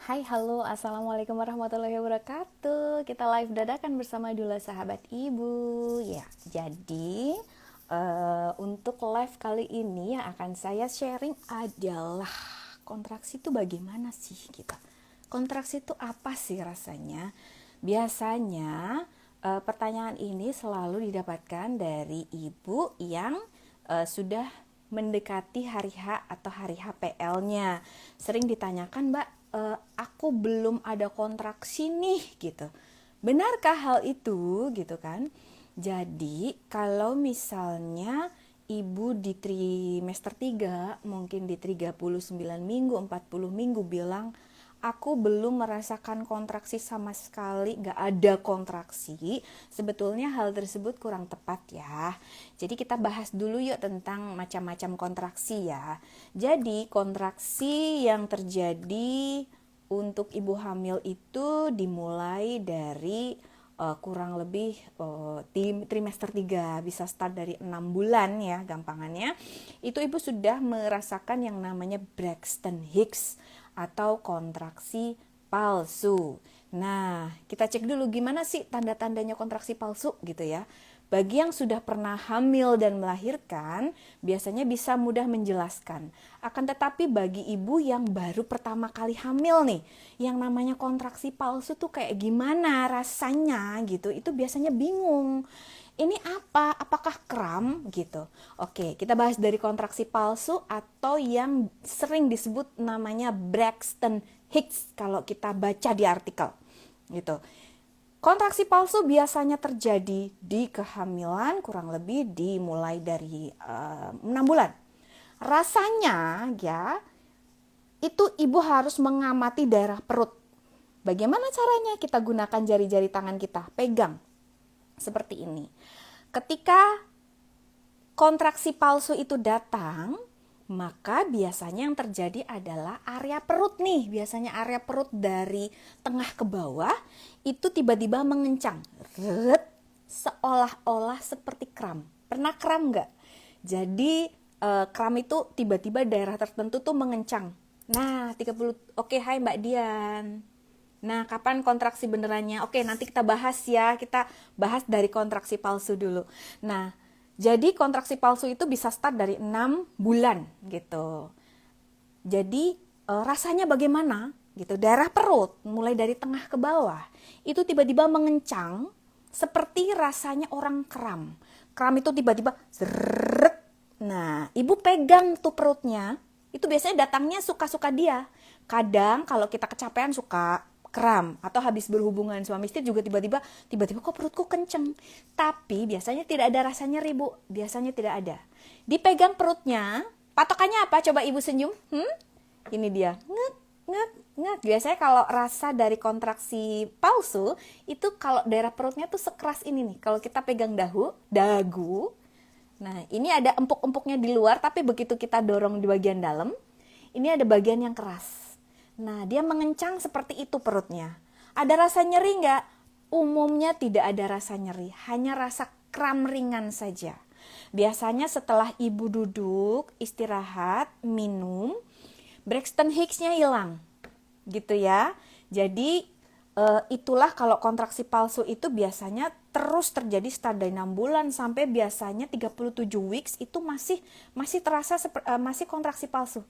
Hai, halo, assalamualaikum warahmatullahi wabarakatuh. Kita live dadakan bersama Dula Sahabat Ibu. Ya, jadi untuk live kali ini yang akan saya sharing adalah kontraksi itu bagaimana sih kita? Kontraksi itu apa sih rasanya? Biasanya pertanyaan ini selalu didapatkan dari ibu yang sudah mendekati hari H atau hari HPL-nya. Sering ditanyakan, Mbak, aku belum ada kontraksi nih gitu. Benarkah hal itu gitu kan? Jadi kalau misalnya ibu di trimester 3 mungkin di 39 minggu, 40 minggu bilang aku belum merasakan kontraksi sama sekali, gak ada kontraksi, sebetulnya hal tersebut kurang tepat ya. Jadi kita bahas dulu yuk tentang macam-macam kontraksi ya. Jadi kontraksi yang terjadi untuk ibu hamil itu dimulai dari kurang lebih di trimester 3, bisa start dari 6 bulan ya gampangannya. Itu ibu sudah merasakan yang namanya Braxton Hicks atau kontraksi palsu. Nah, kita cek dulu gimana sih tanda-tandanya kontraksi palsu gitu ya. Bagi yang sudah pernah hamil dan melahirkan, biasanya bisa mudah menjelaskan. Akan tetapi bagi ibu yang baru pertama kali hamil nih, yang namanya kontraksi palsu tuh kayak gimana rasanya gitu, itu biasanya bingung. Ini apa? Apakah kram gitu? Oke, kita bahas dari kontraksi palsu atau yang sering disebut namanya Braxton Hicks kalau kita baca di artikel gitu. Kontraksi palsu biasanya terjadi di kehamilan kurang lebih dimulai dari 6 bulan. Rasanya ya, itu ibu harus mengamati daerah perut. Bagaimana caranya? Kita gunakan jari-jari tangan kita, pegang seperti ini. Ketika kontraksi palsu itu datang, maka biasanya yang terjadi adalah area perut nih. Biasanya area perut dari tengah ke bawah itu tiba-tiba mengencang. Seolah-olah seperti kram. Pernah kram nggak? Jadi kram itu tiba-tiba daerah tertentu tuh mengencang. Nah, 30. Oke, hai Mbak Dian. Nah, kapan kontraksi benerannya? Oke, nanti kita bahas ya. Kita bahas dari kontraksi palsu dulu. Nah, jadi kontraksi palsu itu bisa start dari 6 bulan gitu. Jadi rasanya bagaimana gitu? Daerah perut mulai dari tengah ke bawah itu tiba-tiba mengencang seperti rasanya orang kram. Kram itu tiba-tiba zrrrt. Nah, ibu pegang tuh perutnya. Itu biasanya datangnya suka-suka dia. Kadang kalau kita kecapean suka kram atau habis berhubungan suami istri juga tiba-tiba kok perutku kenceng, tapi biasanya tidak ada rasa nyeri bu, biasanya tidak ada. Dipegang perutnya, patokannya apa, coba ibu senyum, ini dia, nget nget nget. Biasanya kalau rasa dari kontraksi palsu itu kalau daerah perutnya tuh sekeras ini nih, kalau kita pegang dagu. Nah, ini ada empuk-empuknya di luar, tapi begitu kita dorong di bagian dalam, ini ada bagian yang keras. Nah, dia mengencang seperti itu perutnya. Ada rasa nyeri nggak? Umumnya tidak ada rasa nyeri, hanya rasa kram ringan saja. Biasanya setelah ibu duduk, istirahat, minum, Braxton Hicks-nya hilang. Gitu ya. Jadi itulah kalau kontraksi palsu itu biasanya terus terjadi start dari 6 bulan sampai biasanya 37 weeks itu masih terasa masih kontraksi palsu.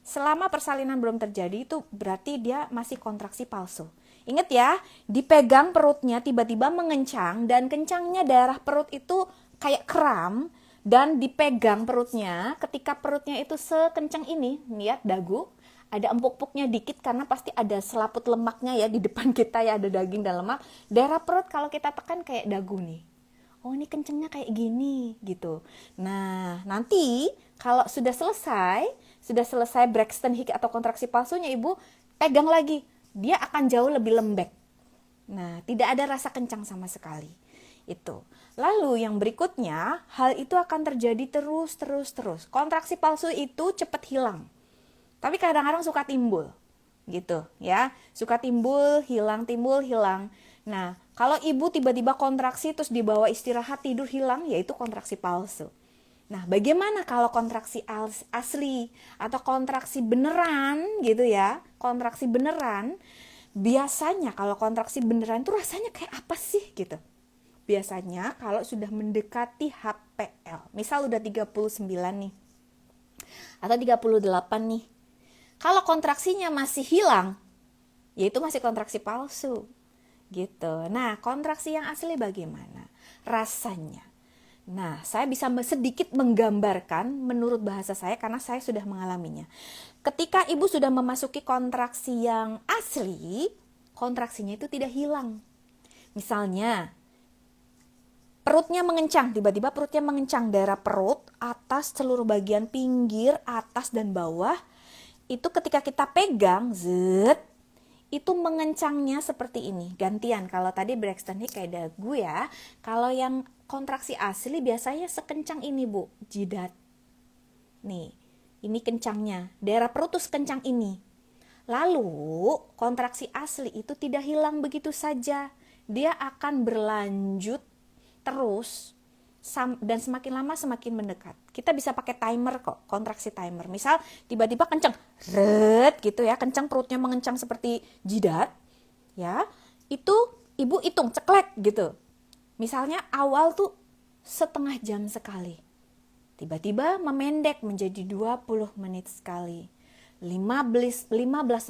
Selama persalinan belum terjadi itu berarti dia masih kontraksi palsu. Ingat ya, dipegang perutnya tiba-tiba mengencang dan kencangnya daerah perut itu kayak kram, dan dipegang perutnya ketika perutnya itu sekencang ini, lihat dagu, ada empuk-empuknya dikit karena pasti ada selaput lemaknya ya di depan kita ya, ada daging dan lemak. Daerah perut kalau kita tekan kayak dagu nih. Oh, ini kencengnya kayak gini gitu. Nah, nanti kalau sudah selesai Braxton Hicks atau kontraksi palsunya, ibu pegang lagi. Dia akan jauh lebih lembek. Nah, tidak ada rasa kencang sama sekali. Itu. Lalu yang berikutnya, hal itu akan terjadi terus. Kontraksi palsu itu cepat hilang. Tapi kadang-kadang suka timbul. Gitu ya. Suka timbul, hilang. Nah, kalau ibu tiba-tiba kontraksi terus dibawa istirahat tidur hilang, yaitu kontraksi palsu. Nah, bagaimana kalau kontraksi asli atau kontraksi beneran gitu ya? Kontraksi beneran, biasanya kalau kontraksi beneran itu rasanya kayak apa sih gitu? Biasanya kalau sudah mendekati HPL, misal udah 39 nih, atau 38 nih. Kalau kontraksinya masih hilang, yaitu masih kontraksi palsu gitu. Nah, kontraksi yang asli bagaimana rasanya? Nah, saya bisa sedikit menggambarkan menurut bahasa saya karena saya sudah mengalaminya. Ketika ibu sudah memasuki kontraksi yang asli, kontraksinya itu tidak hilang. Misalnya, perutnya mengencang, tiba-tiba perutnya mengencang, daerah perut, atas, seluruh bagian pinggir, atas dan bawah, itu ketika kita pegang, itu mengencangnya seperti ini. Gantian, kalau tadi Braxton Hicks kayak dagu ya, kalau yang kontraksi asli biasanya sekencang ini Bu, jidat. Nih, ini kencangnya. Daerah perut tuh sekencang ini. Lalu, kontraksi asli itu tidak hilang begitu saja. Dia akan berlanjut terus dan semakin lama semakin mendekat. Kita bisa pakai timer kok, kontraksi timer. Misal tiba-tiba kencang, gitu ya, kencang perutnya mengencang seperti jidat, ya. Itu ibu hitung ceklek gitu. Misalnya awal tuh setengah jam sekali. Tiba-tiba memendek menjadi 20 menit sekali. 15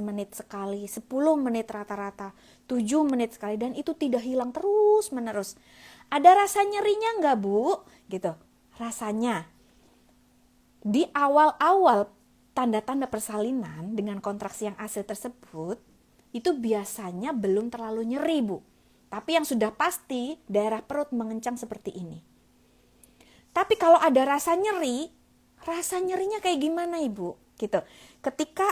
menit sekali, 10 menit rata-rata, 7 menit sekali, dan itu tidak hilang terus menerus. Ada rasa nyerinya nggak Bu? Gitu. Rasanya di awal-awal tanda-tanda persalinan dengan kontraksi yang asli tersebut itu biasanya belum terlalu nyeri Bu. Tapi yang sudah pasti daerah perut mengencang seperti ini. Tapi kalau ada rasa nyerinya kayak gimana Ibu? Gitu. Ketika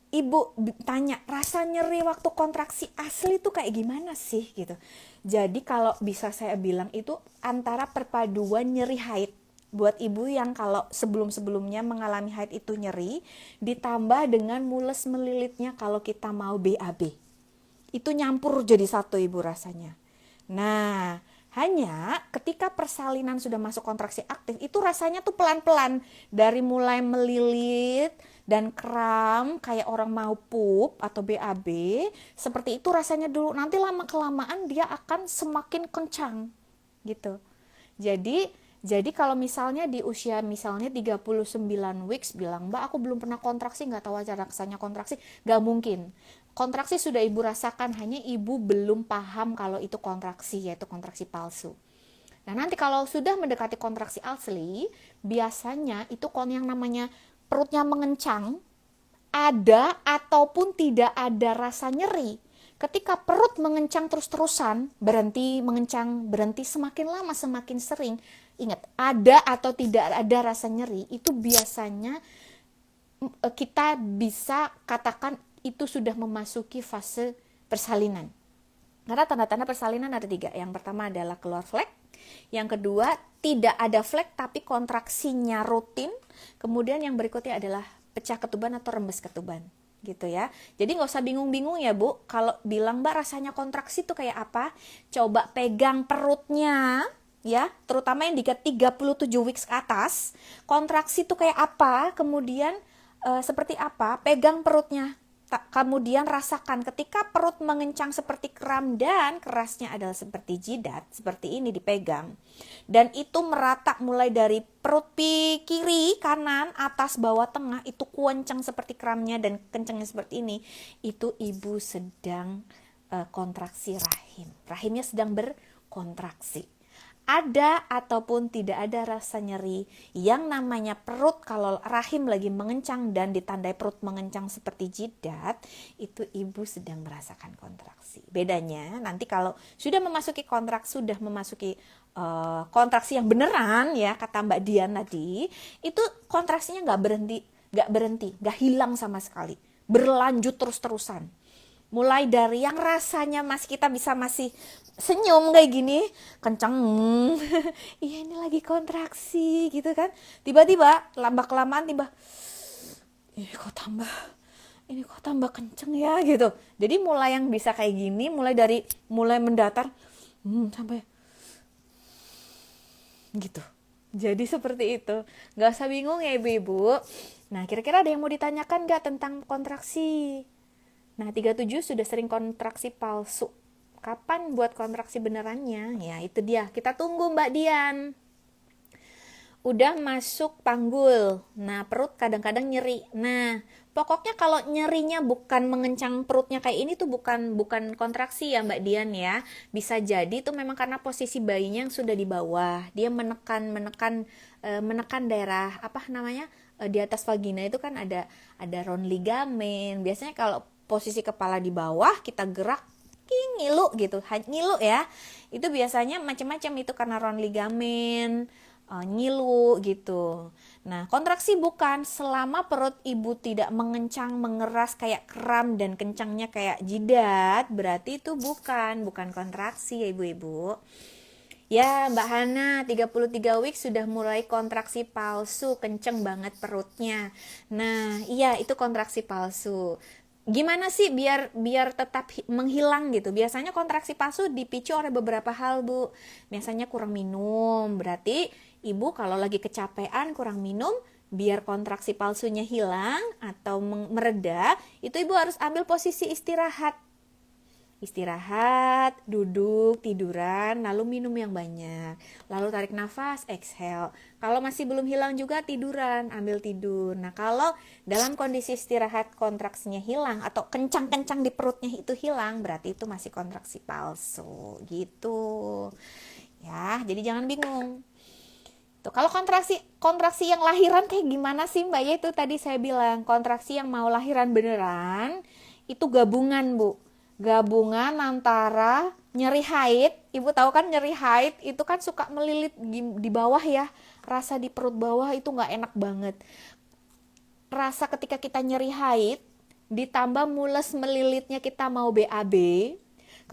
Ibu tanya rasa nyeri waktu kontraksi asli itu kayak gimana sih gitu. Jadi kalau bisa saya bilang itu antara perpaduan nyeri haid. Buat ibu yang kalau sebelum-sebelumnya mengalami haid itu nyeri, ditambah dengan mules melilitnya kalau kita mau BAB. Itu nyampur jadi satu ibu rasanya. Nah, hanya ketika persalinan sudah masuk kontraksi aktif, itu rasanya tuh pelan-pelan. Dari mulai melilit dan kram kayak orang mau pup atau BAB, seperti itu rasanya dulu. Nanti lama-kelamaan dia akan semakin kencang gitu. Jadi kalau misalnya di usia misalnya 39 weeks bilang, Mbak aku belum pernah kontraksi, gak tahu aja rasanya kontraksi, gak mungkin. Kontraksi sudah ibu rasakan, hanya ibu belum paham kalau itu kontraksi, yaitu kontraksi palsu. Nah nanti kalau sudah mendekati kontraksi asli, biasanya itu yang namanya perutnya mengencang, ada ataupun tidak ada rasa nyeri. Ketika perut mengencang terus-terusan, berhenti mengencang, berhenti semakin lama semakin sering, ingat, ada atau tidak ada rasa nyeri, itu biasanya kita bisa katakan itu sudah memasuki fase persalinan. Karena tanda-tanda persalinan ada 3. Yang pertama adalah keluar flek. Yang kedua, tidak ada flek tapi kontraksinya rutin. Kemudian yang berikutnya adalah pecah ketuban atau rembes ketuban. Gitu ya. Jadi nggak usah bingung-bingung ya Bu. Kalau bilang Mbak rasanya kontraksi itu kayak apa? Coba pegang perutnya ya, terutama yang di 37 weeks ke atas. Kontraksi itu kayak apa? Kemudian seperti apa? Pegang perutnya. Kemudian rasakan ketika perut mengencang seperti kram dan kerasnya adalah seperti jidat, seperti ini dipegang. Dan itu merata mulai dari perut kiri, kanan, atas, bawah, tengah, itu kuencang seperti kramnya dan kencangnya seperti ini. Itu ibu sedang kontraksi rahim. Rahimnya sedang berkontraksi. Ada ataupun tidak ada rasa nyeri. Yang namanya perut, kalau rahim lagi mengencang dan ditandai perut mengencang seperti jidat, itu ibu sedang merasakan kontraksi. Bedanya nanti kalau sudah memasuki sudah memasuki kontraksi yang beneran ya, kata Mbak Dian tadi, itu kontraksinya nggak berhenti, nggak hilang sama sekali, berlanjut terus-terusan. Mulai dari yang rasanya kita masih senyum kayak gini, kencang, iya ini lagi kontraksi gitu kan. Tiba-tiba lambat-kelamaan ini kok tambah kenceng ya gitu. Jadi mulai yang bisa kayak gini, mulai mendatar sampai gitu. Jadi seperti itu. Nggak usah bingung ya ibu-ibu. Nah, kira-kira ada yang mau ditanyakan nggak tentang kontraksi? Nah, 37 sudah sering kontraksi palsu. Kapan buat kontraksi benerannya? Ya, itu dia. Kita tunggu Mbak Dian. Udah masuk panggul. Nah, perut kadang-kadang nyeri. Nah, pokoknya kalau nyerinya bukan mengencang perutnya kayak ini tuh bukan kontraksi ya Mbak Dian ya. Bisa jadi tuh memang karena posisi bayinya yang sudah di bawah. Dia menekan daerah apa namanya? Di atas vagina itu kan ada round ligamen. Biasanya kalau posisi kepala di bawah kita gerak ngilu gitu, ngilu ya. Itu biasanya macam-macam itu karena round ligamen, ngilu gitu. Nah, kontraksi bukan selama perut ibu tidak mengencang, mengeras kayak kram dan kencangnya kayak jidat, berarti itu bukan kontraksi ya ibu-ibu. Ya, Mbak Hana, 33 week sudah mulai kontraksi palsu, kenceng banget perutnya. Nah, iya itu kontraksi palsu. Gimana sih biar tetap menghilang gitu? Biasanya kontraksi palsu dipicu oleh beberapa hal, Bu. Biasanya kurang minum. Berarti ibu kalau lagi kecapean, kurang minum, biar kontraksi palsunya hilang atau mereda, itu ibu harus ambil posisi istirahat. Istirahat, duduk, tiduran, lalu minum yang banyak. Lalu tarik nafas, exhale. Kalau masih belum hilang juga tiduran, ambil tidur. Nah, kalau dalam kondisi istirahat kontraksinya hilang atau kencang-kencang di perutnya itu hilang, berarti itu masih kontraksi palsu. Gitu. Ya, jadi jangan bingung. Tuh, kalau kontraksi yang lahiran kayak gimana sih Mbak? Ya itu tadi saya bilang, kontraksi yang mau lahiran beneran itu gabungan, Bu. Gabungan antara nyeri haid, ibu tahu kan nyeri haid itu kan suka melilit di bawah ya, rasa di perut bawah itu nggak enak banget. Rasa ketika kita nyeri haid ditambah mules melilitnya kita mau BAB,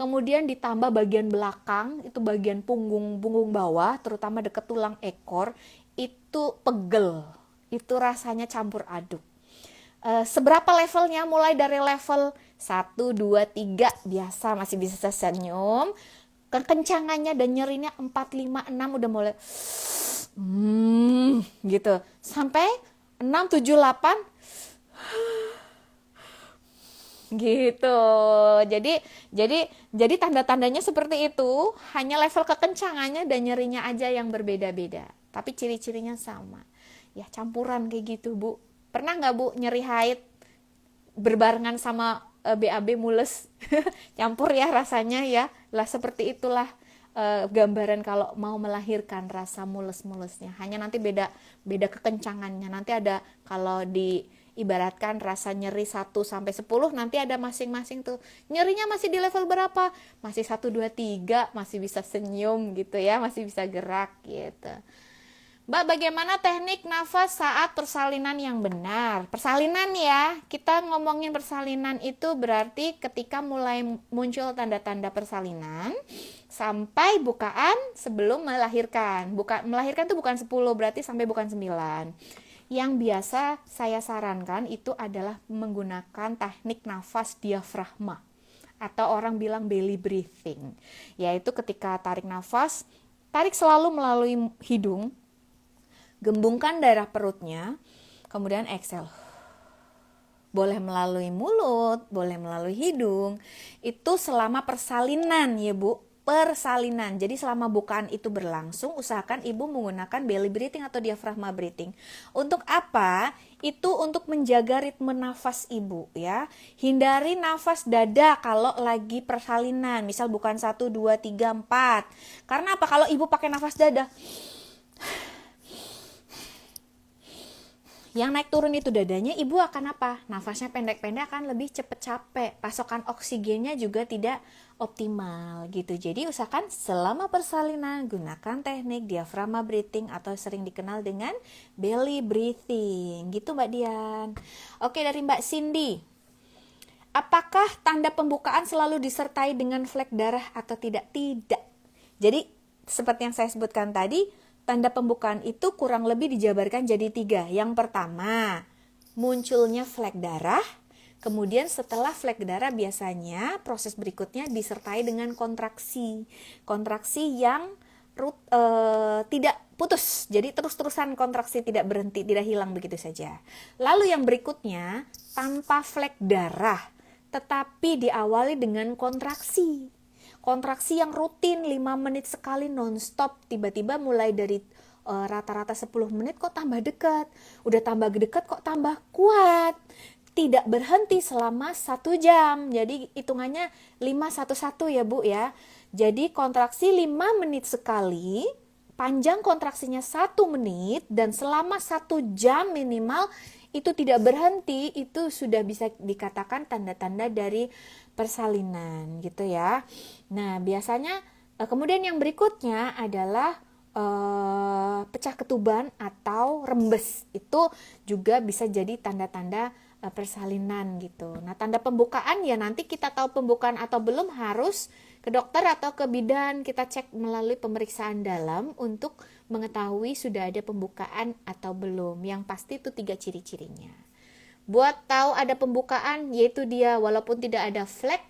kemudian ditambah bagian belakang itu bagian punggung bawah terutama deket tulang ekor itu pegel, itu rasanya campur aduk. Seberapa levelnya, mulai dari level 1, 2, 3 biasa masih bisa senyum, kekencangannya dan nyerinya 4, 5, 6 udah mulai gitu, sampai 6, 7, 8 gitu. Jadi tanda-tandanya seperti itu, hanya level kekencangannya dan nyerinya aja yang berbeda-beda, tapi ciri-cirinya sama ya, campuran kayak gitu Bu. Pernah nggak Bu nyeri haid berbarengan sama BAB mules? Campur ya rasanya ya lah, seperti itulah gambaran kalau mau melahirkan rasa mules-mulesnya, hanya nanti beda kekencangannya. Nanti ada, kalau diibaratkan rasa nyeri 1 sampai 10, nanti ada masing-masing tuh. Nyerinya masih di level berapa? Masih 1, 2, 3, masih bisa senyum gitu ya, masih bisa gerak gitu. Mbak, bagaimana teknik nafas saat persalinan yang benar? Persalinan ya, kita ngomongin persalinan itu berarti ketika mulai muncul tanda-tanda persalinan sampai bukaan sebelum melahirkan. Melahirkan itu bukan 10, berarti sampai bukan 9. Yang biasa saya sarankan itu adalah menggunakan teknik nafas diafragma, atau orang bilang belly breathing. Yaitu ketika tarik nafas, tarik selalu melalui hidung, gembungkan daerah perutnya, kemudian exhale. Boleh melalui mulut, boleh melalui hidung. Itu selama persalinan ya Bu, persalinan. Jadi selama bukaan itu berlangsung, usahakan ibu menggunakan belly breathing atau diafragma breathing. Untuk apa? Itu untuk menjaga ritme nafas ibu ya. Hindari nafas dada kalau lagi persalinan. Misal bukan 1, 2, 3, 4. Karena apa? Kalau ibu pakai nafas dada, yang naik turun itu dadanya, ibu akan apa? Nafasnya pendek-pendek, akan lebih cepet capek. Pasokan oksigennya juga tidak optimal gitu. Jadi usahakan selama persalinan gunakan teknik diafragma breathing atau sering dikenal dengan belly breathing. Gitu Mbak Dian. Oke, dari Mbak Cindy. Apakah tanda pembukaan selalu disertai dengan flek darah atau tidak? Tidak. Jadi seperti yang saya sebutkan tadi, tanda pembukaan itu kurang lebih dijabarkan jadi 3. Yang pertama, munculnya flek darah. Kemudian setelah flek darah biasanya proses berikutnya disertai dengan kontraksi. Kontraksi yang putus. Jadi terus-terusan kontraksi, tidak berhenti, tidak hilang begitu saja. Lalu yang berikutnya, tanpa flek darah, tetapi diawali dengan kontraksi. Kontraksi yang rutin 5 menit sekali non-stop, tiba-tiba mulai dari rata-rata 10 menit kok tambah dekat. Udah tambah dekat kok tambah kuat. Tidak berhenti selama 1 jam. Jadi hitungannya 5-1-1 ya Bu ya. Jadi kontraksi 5 menit sekali, panjang kontraksinya 1 menit, dan selama 1 jam minimal, itu tidak berhenti, itu sudah bisa dikatakan tanda-tanda dari persalinan gitu ya. Nah biasanya kemudian yang berikutnya adalah pecah ketuban atau rembes. Itu juga bisa jadi tanda-tanda persalinan gitu. Nah tanda pembukaan ya nanti kita tahu pembukaan atau belum harus ke dokter atau ke bidan, kita cek melalui pemeriksaan dalam untuk mengetahui sudah ada pembukaan atau belum. Yang pasti itu 3 ciri-cirinya. Buat tahu ada pembukaan, yaitu dia walaupun tidak ada flek,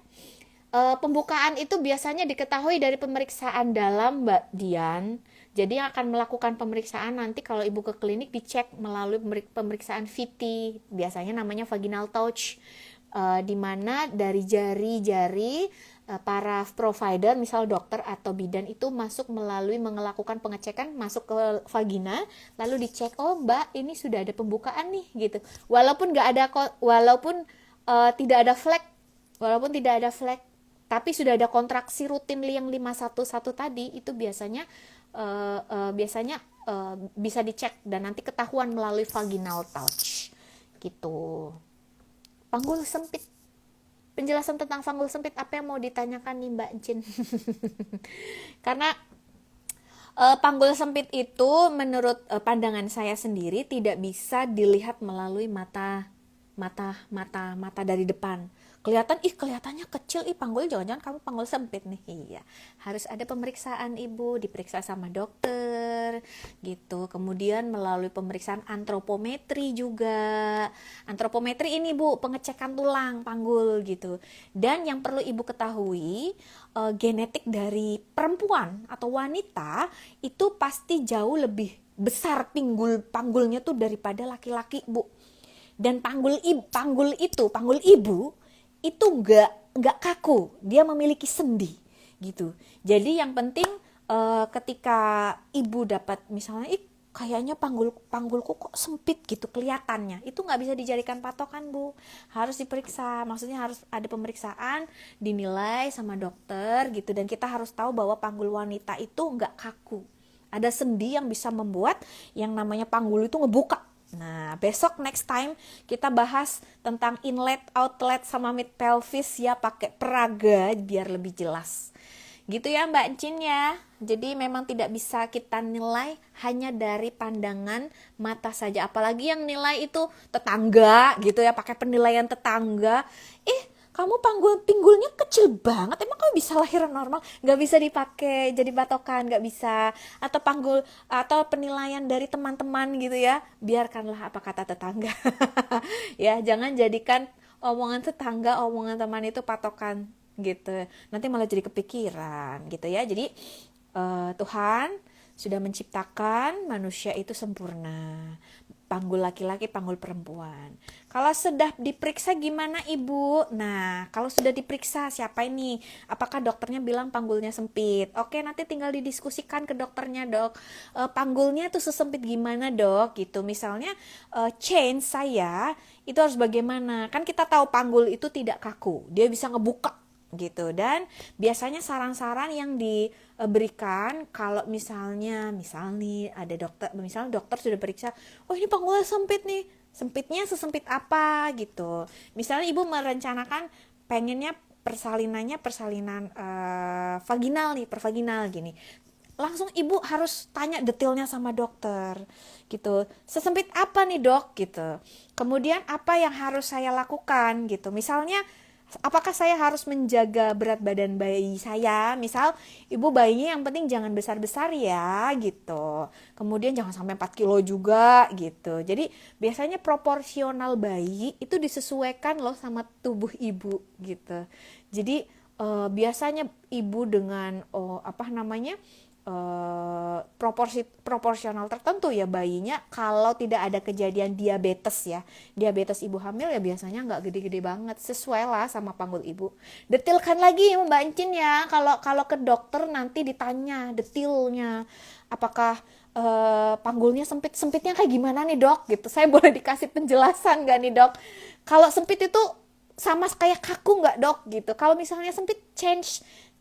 pembukaan itu biasanya diketahui dari pemeriksaan dalam Mbak Dian. Jadi yang akan melakukan pemeriksaan nanti kalau ibu ke klinik dicek melalui pemeriksaan VT, biasanya namanya vaginal touch, di mana dari jari-jari para provider, misal dokter atau bidan itu masuk melalui melakukan pengecekan, masuk ke vagina, lalu dicek, oh Mbak ini sudah ada pembukaan nih gitu. Walaupun tidak ada flek, tapi sudah ada kontraksi rutin yang 5-1-1 tadi, itu biasanya bisa dicek dan nanti ketahuan melalui vaginal touch gitu. Panggul sempit, penjelasan tentang panggul sempit, apa yang mau ditanyakan nih Mbak Encin? Karena panggul sempit itu menurut pandangan saya sendiri tidak bisa dilihat melalui mata dari depan. Kelihatannya kecil, panggul, jangan-jangan kamu panggul sempit nih. Iya, harus ada pemeriksaan ibu, diperiksa sama dokter gitu. Kemudian melalui pemeriksaan antropometri juga. Antropometri ini Bu, pengecekan tulang panggul gitu. Dan yang perlu ibu ketahui, genetik dari perempuan atau wanita itu pasti jauh lebih besar panggulnya tuh daripada laki-laki Bu. Dan panggul ibu itu nggak kaku, dia memiliki sendi gitu. Jadi yang penting ketika ibu dapat misalnya kayaknya panggulku kok sempit gitu kelihatannya, itu nggak bisa dijadikan patokan Bu, harus diperiksa, maksudnya harus ada pemeriksaan, dinilai sama dokter gitu, dan kita harus tahu bahwa panggul wanita itu nggak kaku, ada sendi yang bisa membuat yang namanya panggul itu ngebuka. Nah, besok next time kita bahas tentang inlet, outlet, sama mid pelvis ya, pakai peraga biar lebih jelas. Gitu ya Mbak Encin ya. Jadi memang tidak bisa kita nilai hanya dari pandangan mata saja. Apalagi yang nilai itu tetangga gitu ya, pakai penilaian tetangga. Kamu pinggulnya kecil banget, emang kamu bisa lahiran normal? Nggak bisa dipakai jadi patokan, nggak bisa. Atau panggul atau penilaian dari teman-teman gitu ya, biarkanlah apa kata tetangga. Ya, jangan jadikan omongan tetangga, omongan teman itu patokan gitu, nanti malah jadi kepikiran gitu ya. Jadi Tuhan sudah menciptakan manusia itu sempurna, panggul laki-laki, panggul perempuan. Kalau sudah diperiksa gimana ibu? Nah, kalau sudah diperiksa siapa ini? Apakah dokternya bilang panggulnya sempit? Oke, nanti tinggal didiskusikan ke dokternya, dok. Panggulnya tuh sesempit gimana dok? Gitu. Misalnya change saya itu harus bagaimana? Kan kita tahu panggul itu tidak kaku, dia bisa ngebuka gitu. Dan biasanya saran-saran yang diberikan kalau misalnya ada dokter sudah periksa, oh ini panggulnya sempit nih, sempitnya sesempit apa gitu. Misalnya ibu merencanakan pengennya persalinan vaginal nih, pervaginal gini, langsung ibu harus tanya detailnya sama dokter gitu, sesempit apa nih dok gitu, kemudian apa yang harus saya lakukan gitu. Misalnya apakah saya harus menjaga berat badan bayi saya, misal ibu bayinya yang penting jangan besar-besar ya gitu, kemudian jangan sampai 4 kilo juga gitu. Jadi biasanya proporsional bayi itu disesuaikan loh sama tubuh ibu gitu. Jadi biasanya ibu dengan proporsional tertentu ya bayinya. Kalau tidak ada kejadian diabetes ya, diabetes ibu hamil ya biasanya nggak gede-gede banget, sesuai lah sama panggul ibu. Detilkan lagi Mbak Encin ya, kalau kalau ke dokter nanti ditanya detilnya, apakah panggulnya sempitnya kayak gimana nih dok gitu, saya boleh dikasih penjelasan nggak nih dok, kalau sempit itu sama kayak kaku nggak dok gitu, kalau misalnya sempit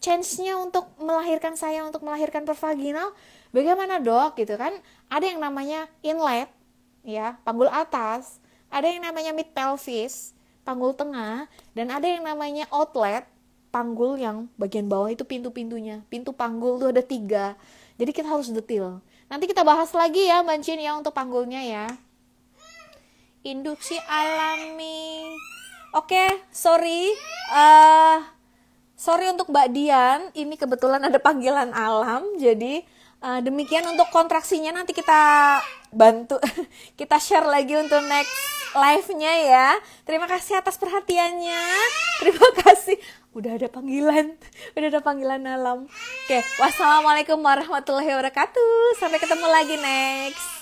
chance-nya untuk melahirkan, saya untuk melahirkan pervaginal bagaimana dok gitu kan. Ada yang namanya inlet ya, panggul atas, ada yang namanya mid pelvis, panggul tengah, dan ada yang namanya outlet, panggul yang bagian bawah itu pintu-pintunya, pintu panggul tuh ada 3, jadi kita harus detail. Nanti kita bahas lagi ya Mbak Cin ya untuk panggulnya ya. Induksi alami. Oke, sorry untuk Mbak Dian, ini kebetulan ada panggilan alam, jadi demikian untuk kontraksinya, nanti kita bantu, kita share lagi untuk next live-nya ya. Terima kasih atas perhatiannya, terima kasih. Udah ada panggilan alam. Oke, wassalamualaikum warahmatullahi wabarakatuh. Sampai ketemu lagi next.